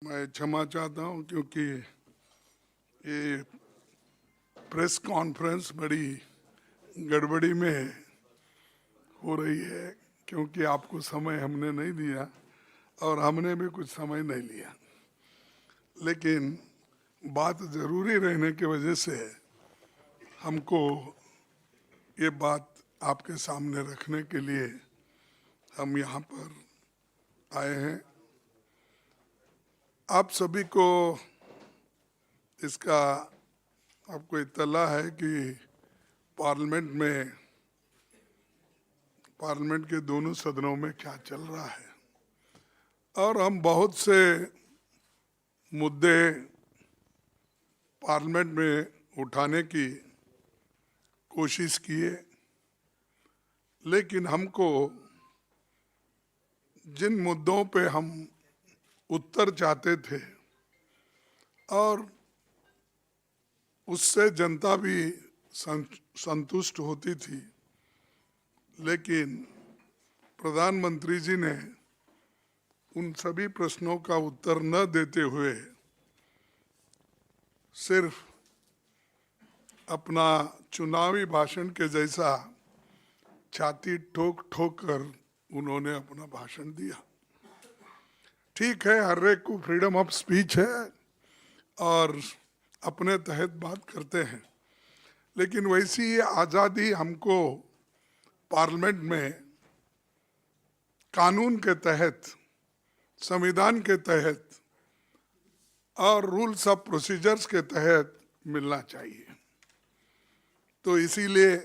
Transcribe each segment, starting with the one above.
मैं क्षमा चाहता हूं क्योंकि ये प्रेस कॉन्फ्रेंस बड़ी गड़बड़ी में हो रही है, क्योंकि आपको समय हमने नहीं दिया और हमने भी कुछ समय नहीं लिया, लेकिन बात ज़रूरी रहने की वजह से हमको ये बात आपके सामने रखने के लिए हम यहाँ पर आए हैं। आप सभी को इसका आपको इत्तला है कि पार्लियामेंट के दोनों सदनों में क्या चल रहा है, और हम बहुत से मुद्दे पार्लियामेंट में उठाने की कोशिश किए, लेकिन हमको जिन मुद्दों पे हम उत्तर चाहते थे और उससे जनता भी संतुष्ट होती थी, लेकिन प्रधानमंत्री जी ने उन सभी प्रश्नों का उत्तर न देते हुए सिर्फ अपना चुनावी भाषण के जैसा छाती ठोक ठोक कर उन्होंने अपना भाषण दिया। ठीक है, हर एक को फ्रीडम ऑफ स्पीच है और अपने तहत बात करते हैं, लेकिन वैसी ये आज़ादी हमको पार्लियामेंट में कानून के तहत, संविधान के तहत और रूल्स ऑफ प्रोसीजर्स के तहत मिलना चाहिए। तो इसीलिए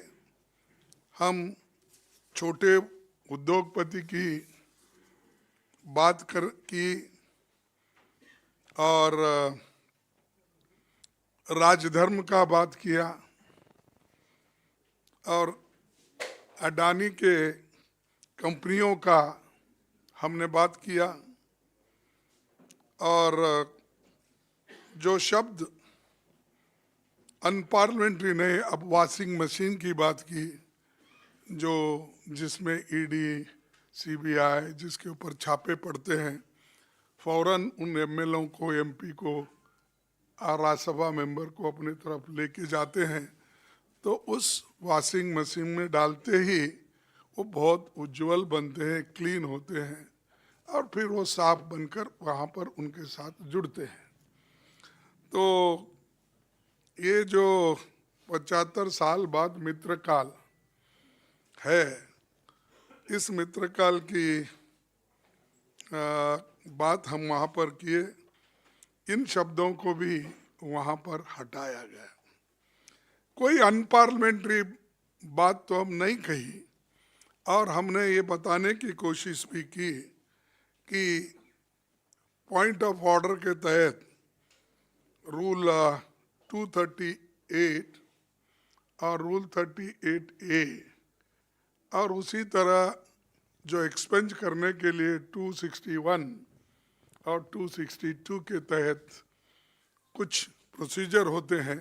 हम छोटे उद्योगपति की बात की और राजधर्म का बात किया और अडानी के कंपनियों का हमने बात किया, और जो शब्द अनपार्लियामेंट्री ने अब वॉशिंग मशीन की बात की, जो जिसमें ईडी सीबीआई जिसके ऊपर छापे पड़ते हैं, फौरन उन एमएलओ को, एमपी को, राज्यसभा मेंबर को अपनी तरफ लेके जाते हैं, तो उस वॉशिंग मशीन में डालते ही वो बहुत उज्जवल बनते हैं, क्लीन होते हैं और फिर वो साफ बनकर वहाँ पर उनके साथ जुड़ते हैं। तो ये जो 75 साल बाद मित्रकाल है, इस मित्रकाल की बात हम वहाँ पर किए, इन शब्दों को भी वहाँ पर हटाया गया। कोई अनपार्लियामेंट्री बात तो हम नहीं कही, और हमने ये बताने की कोशिश भी की कि पॉइंट ऑफ ऑर्डर के तहत रूल 238 और रूल 38A और उसी तरह जो एक्सपेंज करने के लिए 261 और 262 के तहत कुछ प्रोसीजर होते हैं,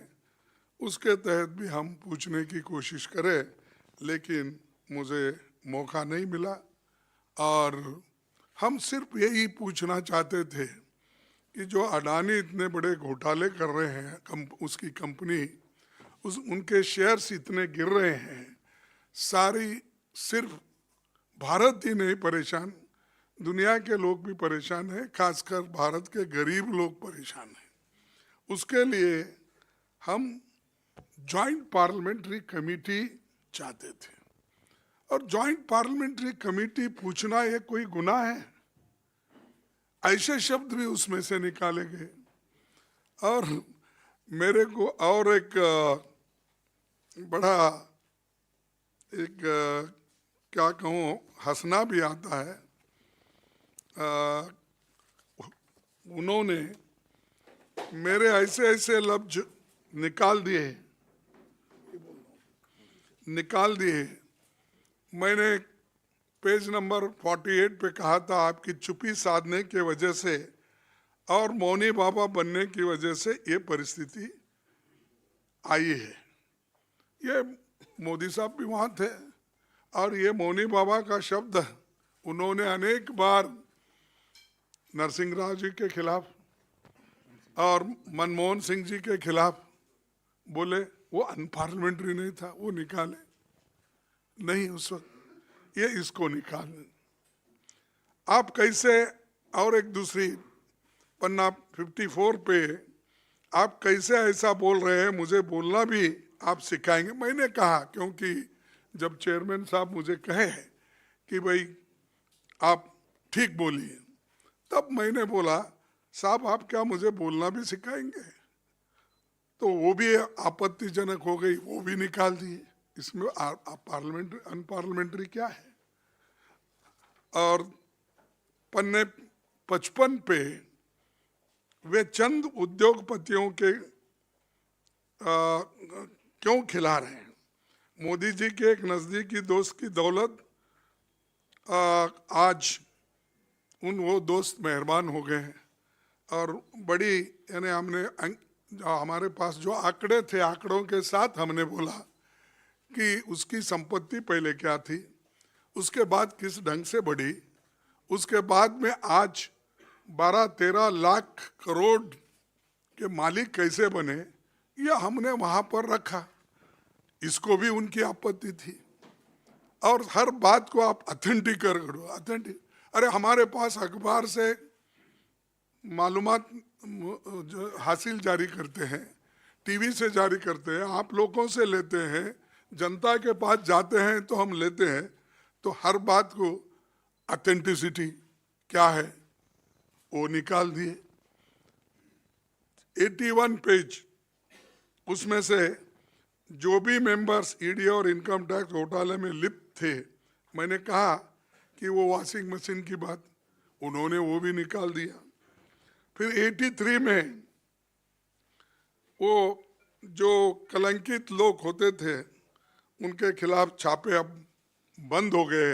उसके तहत भी हम पूछने की कोशिश करें, लेकिन मुझे मौका नहीं मिला। और हम सिर्फ यही पूछना चाहते थे कि जो अडानी इतने बड़े घोटाले कर रहे हैं, उसकी कंपनी, उनके शेयर्स इतने गिर रहे हैं, सारी सिर्फ भारत ही नहीं परेशान, दुनिया के लोग भी परेशान हैं, खासकर भारत के गरीब लोग परेशान हैं। उसके लिए हम जॉइंट पार्लियामेंट्री कमेटी चाहते थे, और जॉइंट पार्लियामेंट्री कमेटी पूछना ये कोई गुनाह है? ऐसे शब्द भी उसमें से निकाले गए। और मेरे को और एक बड़ा क्या कहूँ, हंसना भी आता है। उन्होंने मेरे ऐसे ऐसे लफ्ज निकाल दिए। मैंने पेज नंबर 48 पे कहा था, आपकी चुप्पी साधने के वजह से और मौनी बाबा बनने की वजह से ये परिस्थिति आई है। ये मोदी साहब भी वहाँ थे, और ये मौनी बाबा का शब्द उन्होंने अनेक बार नरसिंह राव जी के खिलाफ, और मनमोहन सिंह जी के खिलाफ बोले, वो अनपार्लियामेंट्री नहीं था, वो निकाले नहीं उस वक्त, ये इसको निकालने। आप कैसे, और एक दूसरी पन्ना 54 पे आप कैसे ऐसा बोल रहे हैं, मुझे बोलना भी आप सिखाएंगे। मैंने कहा, क्योंकि जब चेयरमैन साहब मुझे कहे कि भाई आप ठीक बोलिए, तब मैंने बोला साहब आप क्या मुझे बोलना भी सिखाएंगे? तो वो भी आपत्तिजनक हो गई, वो भी निकाल दिए। इसमें पार्लियामेंट्री अनपार्लियामेंट्री क्या है? और पन्ने 55 पे वे चंद उद्योगपतियों के क्यों खिला रहे हैं? मोदी जी के एक नजदीकी दोस्त की दौलत आज वो दोस्त मेहरबान हो गए हैं, और बड़ी, यानी हमने हमारे पास जो आंकड़े थे, आंकड़ों के साथ हमने बोला कि उसकी संपत्ति पहले क्या थी, उसके बाद किस ढंग से बढ़ी, उसके बाद में आज 12-13 लाख करोड़ के मालिक कैसे बने, यह हमने वहां पर रखा। इसको भी उनकी आपत्ति थी। और हर बात को आप ऑथेंटिक करो, ऑथेंटिक। अरे हमारे पास अखबार से मालूमात हासिल जारी करते हैं, टीवी से जारी करते हैं, आप लोगों से लेते हैं, जनता के पास जाते हैं तो हम लेते हैं। तो हर बात को ऑथेंटिसिटी क्या है वो निकाल दिए। 81 पेज, उसमें से जो भी मेंबर्स ईडी और इनकम टैक्स घोटाले में लिप्त थे, मैंने कहा कि वो वॉशिंग मशीन की बात, उन्होंने वो भी निकाल दिया। फिर 83 में वो जो कलंकित लोग होते थे उनके खिलाफ छापे अब बंद हो गए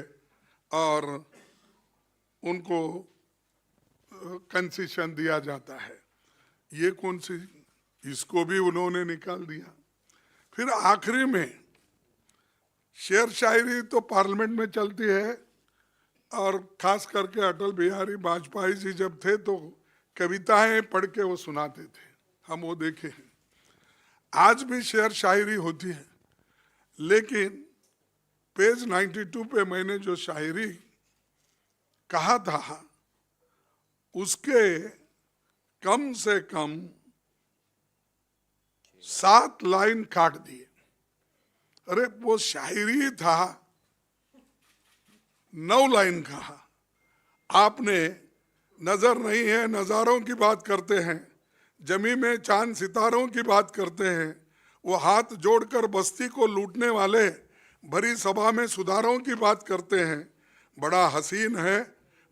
और उनको कंसेशन दिया जाता है। ये कौन सी, इसको भी उन्होंने निकाल दिया। फिर आखिरी में शेर शायरी तो पार्लियामेंट में चलती है, और खास करके अटल बिहारी वाजपेयी जी जब थे तो कविताएं पढ़ के वो सुनाते थे, हम वो देखे हैं। आज भी शेर शायरी होती है, लेकिन पेज 92 पे मैंने जो शायरी कहा था उसके कम से कम 7 लाइन काट दिए। अरे वो शायरी था, 9 लाइन कहा आपने। नजर नहीं है, नजारों की बात करते हैं, जमी में चांद सितारों की बात करते हैं, वो हाथ जोड़कर बस्ती को लूटने वाले भरी सभा में सुधारों की बात करते हैं। बड़ा हसीन है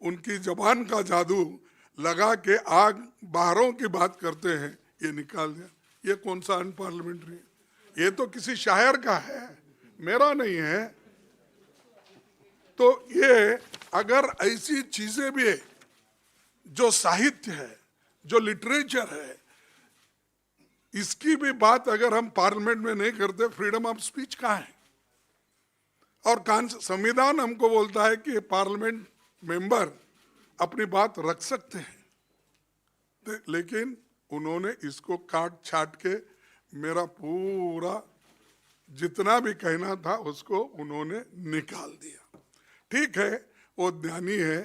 उनकी जबान का जादू, लगा के आग बाहरों की बात करते हैं। ये निकाल दिया। ये कौन सा अनपार्लियामेंट्री है? ये तो किसी शायर का है, मेरा नहीं है। तो ये अगर ऐसी चीजें भी है, जो साहित्य है, जो लिटरेचर है, इसकी भी बात अगर हम पार्लियामेंट में नहीं करते, फ्रीडम ऑफ स्पीच कहाँ है? और संविधान हमको बोलता है कि पार्लियामेंट मेंबर अपनी बात रख सकते हैं, लेकिन उन्होंने इसको काट छाट के मेरा पूरा जितना भी कहना था उसको उन्होंने निकाल दिया। ठीक है, वो ज्ञानी है,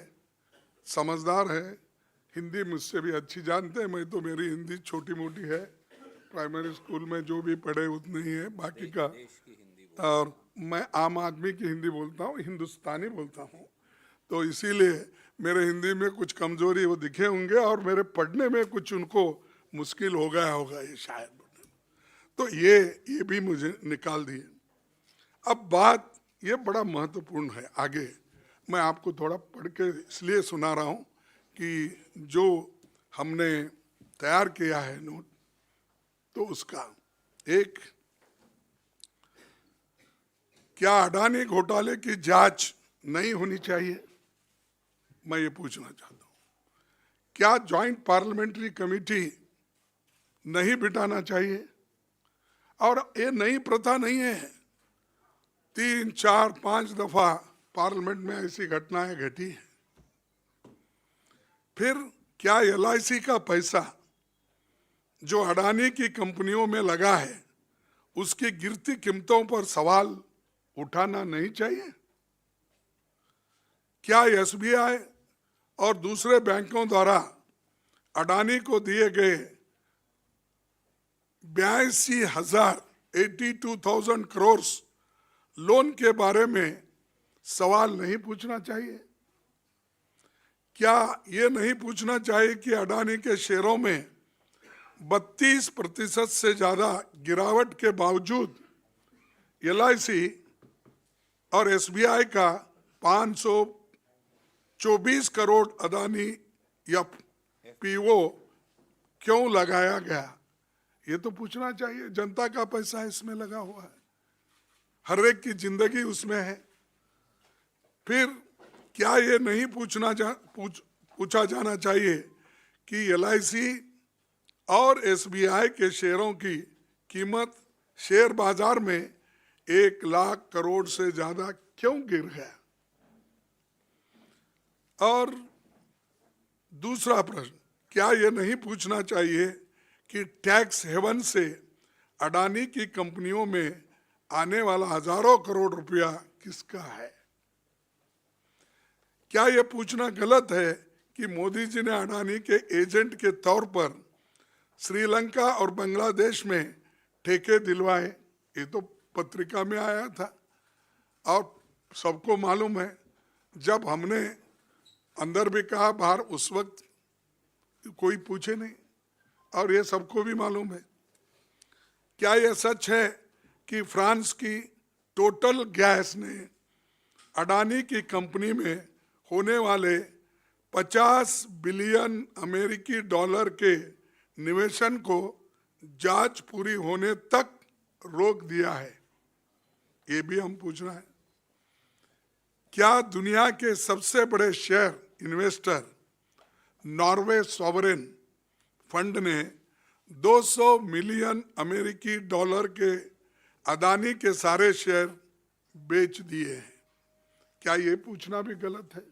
समझदार है, हिंदी मुझसे भी अच्छी जानते हैं। मैं तो, मेरी हिंदी छोटी मोटी है, प्राइमरी स्कूल में जो भी पढ़े उतनी ही है, बाकी का। और मैं आम आदमी की हिंदी बोलता हूँ, हिंदुस्तानी बोलता हूँ, तो इसीलिए मेरे हिंदी में कुछ कमजोरी वो दिखे होंगे, और मेरे पढ़ने में कुछ उनको मुश्किल हो गया होगा ये शायद। तो ये भी मुझे निकाल दिए। अब बात ये बड़ा महत्वपूर्ण है, आगे मैं आपको थोड़ा पढ़ के इसलिए सुना रहा हूँ कि जो हमने तैयार किया है नोट, तो उसका एक, क्या अडानी घोटाले की जांच नहीं होनी चाहिए? मैं ये पूछना चाहता हूँ। क्या जॉइंट पार्लियामेंट्री कमेटी नहीं बिठाना चाहिए? और ये नई प्रथा नहीं है, 3, 4, 5 दफा पार्लियामेंट में ऐसी घटनाएं घटी है। फिर क्या LIC का पैसा जो अडानी की कंपनियों में लगा है उसकी गिरती कीमतों पर सवाल उठाना नहीं चाहिए? क्या एसबीआई और दूसरे बैंकों द्वारा अडानी को दिए गए 82,000 करोड़ लोन के बारे में सवाल नहीं पूछना चाहिए? क्या ये नहीं पूछना चाहिए कि अडानी के शेयरों में 32% से ज्यादा गिरावट के बावजूद एलआईसी और एसबीआई का 524 करोड़ अडानी या पीओ क्यों लगाया गया? ये तो पूछना चाहिए। जनता का पैसा इसमें लगा हुआ है, हर एक की जिंदगी उसमें है। फिर क्या ये नहीं पूछा जाना चाहिए कि एलआईसी और एसबीआई के शेयरों की कीमत शेयर बाजार में 1 लाख करोड़ से ज्यादा क्यों गिर गया? और दूसरा प्रश्न, क्या ये नहीं पूछना चाहिए कि टैक्स हेवन से अडानी की कंपनियों में आने वाला हजारों करोड़ रुपया किसका है? क्या यह पूछना गलत है कि मोदी जी ने अडानी के एजेंट के तौर पर श्रीलंका और बांग्लादेश में ठेके दिलवाए? ये तो पत्रिका में आया था और सबको मालूम है। जब हमने अंदर भी कहा, बाहर उस वक्त कोई पूछे नहीं, और ये सबको भी मालूम है। क्या यह सच है कि फ्रांस की टोटल गैस ने अडानी की कंपनी में होने वाले 50 बिलियन अमेरिकी डॉलर के निवेशन को जांच पूरी होने तक रोक दिया है? ये भी हम पूछना है। क्या दुनिया के सबसे बड़े share investor Norway sovereign fund ने 200 मिलियन अमेरिकी डॉलर के अडानी के सारे शेयर बेच दिए हैं? क्या ये पूछना भी गलत है?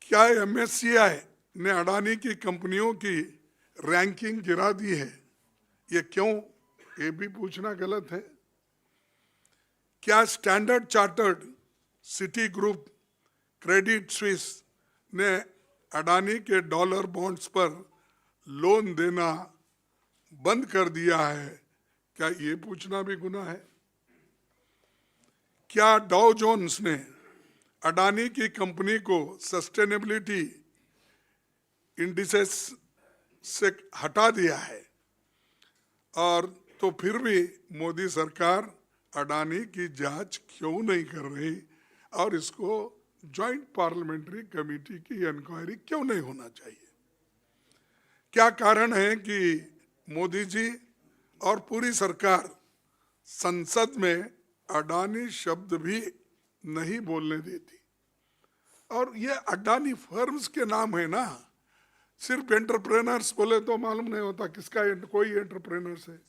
क्या एमएससीआई ने अडानी की कंपनियों की रैंकिंग गिरा दी है? ये क्यों? ये भी पूछना गलत है। क्या standard chartered, city group, Credit Suisse ने अडानी के डॉलर बॉन्ड्स पर लोन देना बंद कर दिया है? क्या ये पूछना भी गुनाह है? क्या डाउ जोन्स ने अडानी की कंपनी को सस्टेनेबिलिटी इंडिसेस से हटा दिया है? और तो फिर भी मोदी सरकार अडानी की जांच क्यों नहीं कर रही और इसको जॉइंट पार्लियामेंट्री कमेटी की इंक्वायरी क्यों नहीं होना चाहिए? क्या कारण है कि मोदी जी और पूरी सरकार संसद में अडानी शब्द भी नहीं बोलने देती? और ये अडानी फर्म्स के नाम है ना, सिर्फ एंटरप्रेनर्स बोले तो मालूम नहीं होता किसका कोई एंटरप्रेनर्स है,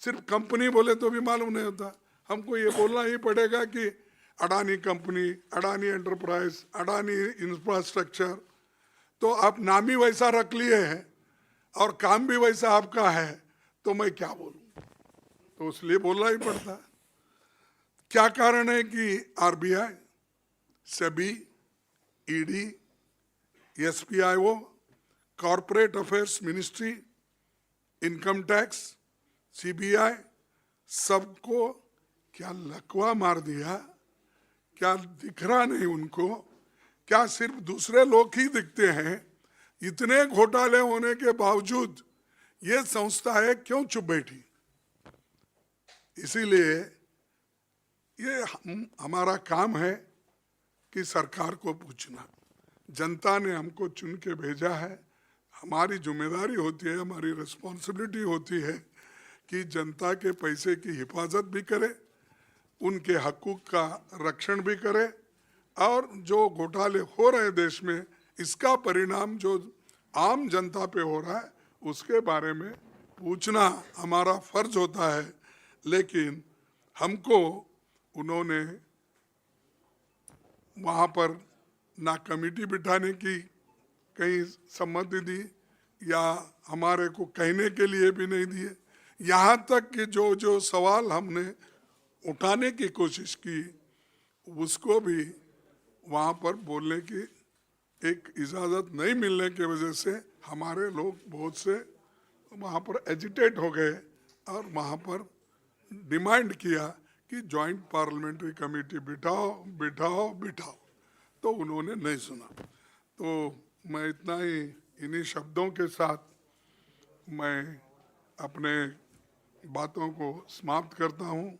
सिर्फ कंपनी बोले तो भी मालूम नहीं होता। हमको ये बोलना ही पड़ेगा कि Adani company, Adani enterprise, Adani infrastructure. तो आप नाम ही वैसा रख लिए हैं और काम भी वैसा आपका है, तो मैं क्या बोलूं? तो इसलिए बोलना ही पड़ता है। क्या कारण है कि RBI, SEBI, ED, SFIO, corporate affairs ministry, income tax, CBI, सबको क्या लकवा मार दिया? क्या दिख रहा नहीं उनको? क्या सिर्फ दूसरे लोग ही दिखते हैं? इतने घोटाले होने के बावजूद ये संस्था है क्यों चुप बैठी? इसीलिए ये हमारा काम है कि सरकार को पूछना। जनता ने हमको चुन के भेजा है, हमारी जिम्मेदारी होती है, हमारी रिस्पॉन्सिबिलिटी होती है कि जनता के पैसे की हिफाजत भी करे, उनके हकूक का रक्षण भी करे, और जो घोटाले हो रहे हैं देश में, इसका परिणाम जो आम जनता पे हो रहा है उसके बारे में पूछना हमारा फर्ज होता है। लेकिन हमको उन्होंने वहाँ पर ना कमेटी बिठाने की कहीं सम्मति दी, या हमारे को कहने के लिए भी नहीं दिए। यहाँ तक कि जो जो सवाल हमने उठाने की कोशिश की उसको भी वहाँ पर बोलने की एक इजाज़त नहीं मिलने की वजह से हमारे लोग बहुत से वहाँ पर एजिटेट हो गए और वहाँ पर डिमांड किया कि जॉइंट पार्लियामेंट्री कमेटी बिठाओ बिठाओ बिठाओ, तो उन्होंने नहीं सुना। तो मैं इतना ही इन्हीं शब्दों के साथ मैं अपने बातों को समाप्त करता हूँ।